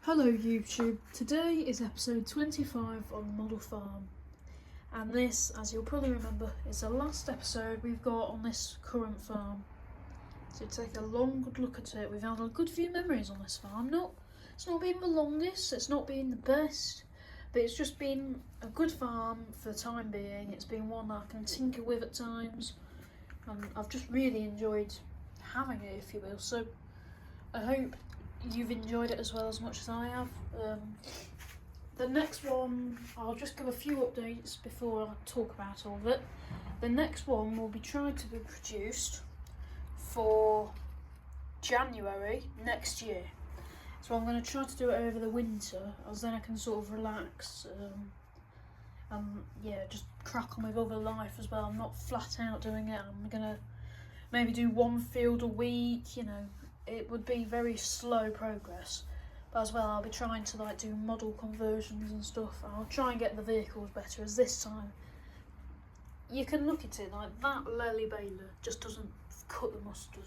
Hello YouTube, today is episode 25 on Model Farm, and this, as you'll probably remember, is the last episode we've got on this current farm. So take a long good look at it. We've had a good few memories on this farm. It's not been the longest, it's not been the best, but it's just been a good farm for the time being. It's been one that I can tinker with at times, and I've just really enjoyed having it, if you will. So I hope you've enjoyed it as well as much as I have. The next one, I'll just give a few updates before I talk about all of it. The next one will be trying to be produced for January next year. So I'm going to try to do it over the winter, as then I can sort of relax and yeah, just crack on with other life as well. I'm not flat out doing it. I'm going to maybe do one field a week, you know. It would be very slow progress, but as well I'll be trying to do model conversions and stuff. I'll try and get the vehicles better, as this time you can look at it like that Lely baler just doesn't cut the mustard.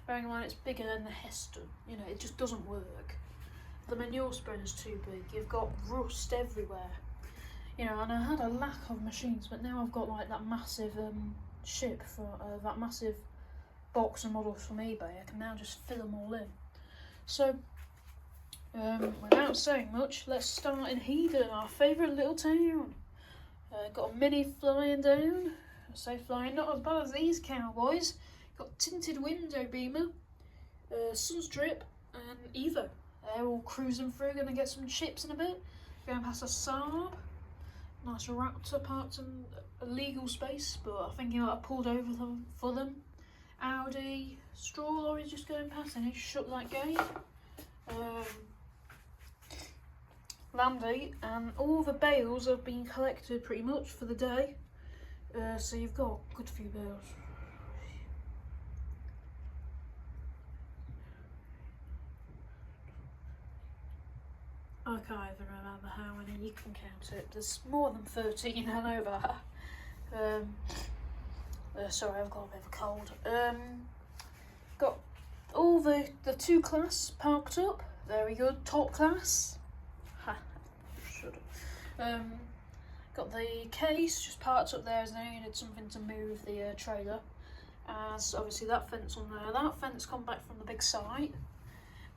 Bearing in mind it's bigger than the Heston, you know, it just doesn't work. The manure spreader's too big, you've got rust everywhere, you know, and I had a lack of machines, but now I've got that massive ship for that massive box of models from eBay. I can now just fill them all in. So without saying much, let's start in Hedon, our favourite little town. Got a Mini flying down. I say flying, not as bad as these cowboys. Got tinted window beamer, Sunstrip and Evo. They're all cruising through, gonna get some chips in a bit. Going past a Saab, nice Raptor parked in a legal space, but I think I pulled over them for them. Audi, straw lorry just going past, and it shut that gate. Landy, and all the bales have been collected pretty much for the day. So you've got a good few bales. I can't even remember how many, you can count it. There's more than 13 I know that. Sorry, I've got a bit of a cold. Got all the 2 class parked up. Very good. Top class. Ha. Should have. Got the case just parked up there as I needed something to move the trailer. As obviously that fence on there. That fence come back from the big site.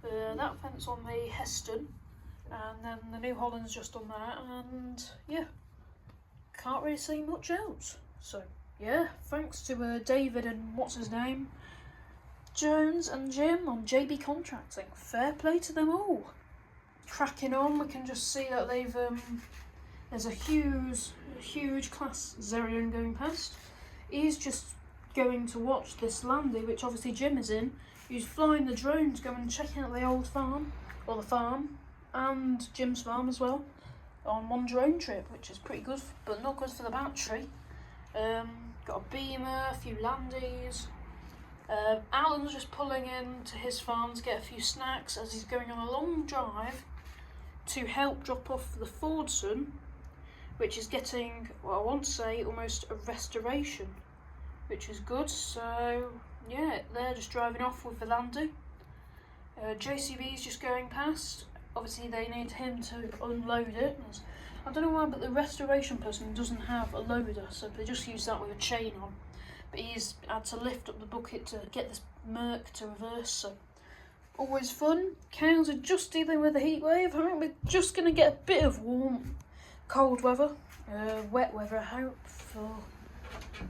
That fence on the Heston. And then the New Holland's just on there. And yeah, can't really see much else. So yeah, thanks to David and what's his name, Jones and Jim on JB Contracting. Fair play to them all. Cracking on, we can just see that they've there's a huge class Zerion going past. He's just going to watch this Landy, which obviously Jim is in. He's flying the drone to go and check out the old farm, or the farm, and Jim's farm as well, on one drone trip, which is pretty good, but not good for the battery. Got a Beamer, a few Landys. Alan's just pulling in to his farm to get a few snacks as he's going on a long drive to help drop off the Fordson, which is getting, well, I want to say almost a restoration, which is good. So yeah, they're just driving off with the Landy. JCB's just going past. Obviously they need him to unload it. I don't know why, but the restoration person doesn't have a loader, so they just use that with a chain on. But he's had to lift up the bucket to get this Merc to reverse, so always fun. Cows are just dealing with the heat wave. I think we're just going to get a bit of cold weather, wet weather, I hope, for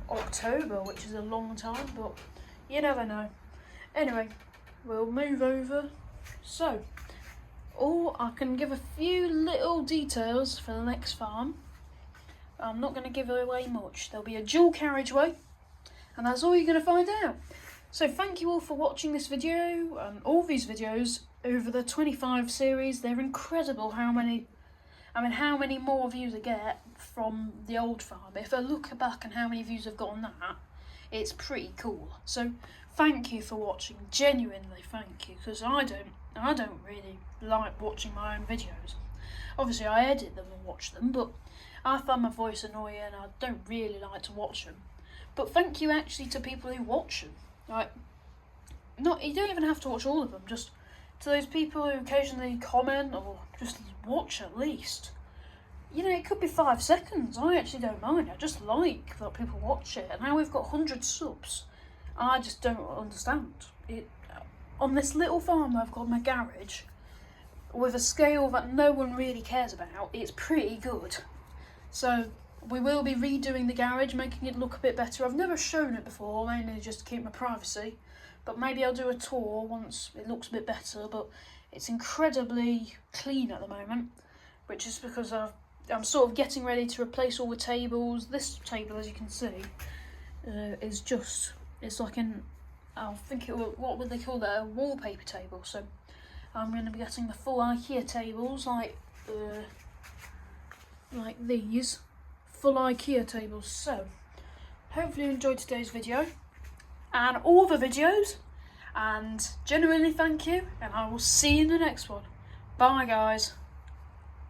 October, which is a long time, but you never know. Anyway, we'll move over. So, or I can give a few little details for the next farm. I'm not going to give away much. There'll be a dual carriageway, and that's all you're going to find out. So thank you all for watching this video, and all these videos over the 25 series. They're incredible how many more views I get from the old farm. If I look back and how many views I've got on that, it's pretty cool. So thank you for watching, genuinely thank you, because I don't really like watching my own videos. Obviously I edit them and watch them, but I find my voice annoying and I don't really like to watch them. But thank you actually to people who watch them. You don't even have to watch all of them, just to those people who occasionally comment or just watch at least. You know, it could be 5 seconds. I actually don't mind. I just like that people watch it. And now we've got 100 subs. I just don't understand it. On this little farm that I've got in my garage, with a scale that no one really cares about, it's pretty good. So we will be redoing the garage, making it look a bit better. I've never shown it before, mainly just to keep my privacy. But maybe I'll do a tour once it looks a bit better. But it's incredibly clean at the moment, which is because I'm sort of getting ready to replace all the tables. This table, as you can see, is just, it's like an, I think it will, what would they call that, a wallpaper table. So I'm going to be getting the full IKEA tables, like these, full IKEA tables. So hopefully you enjoyed today's video and all the videos, and genuinely thank you, and I will see you in the next one. Bye guys.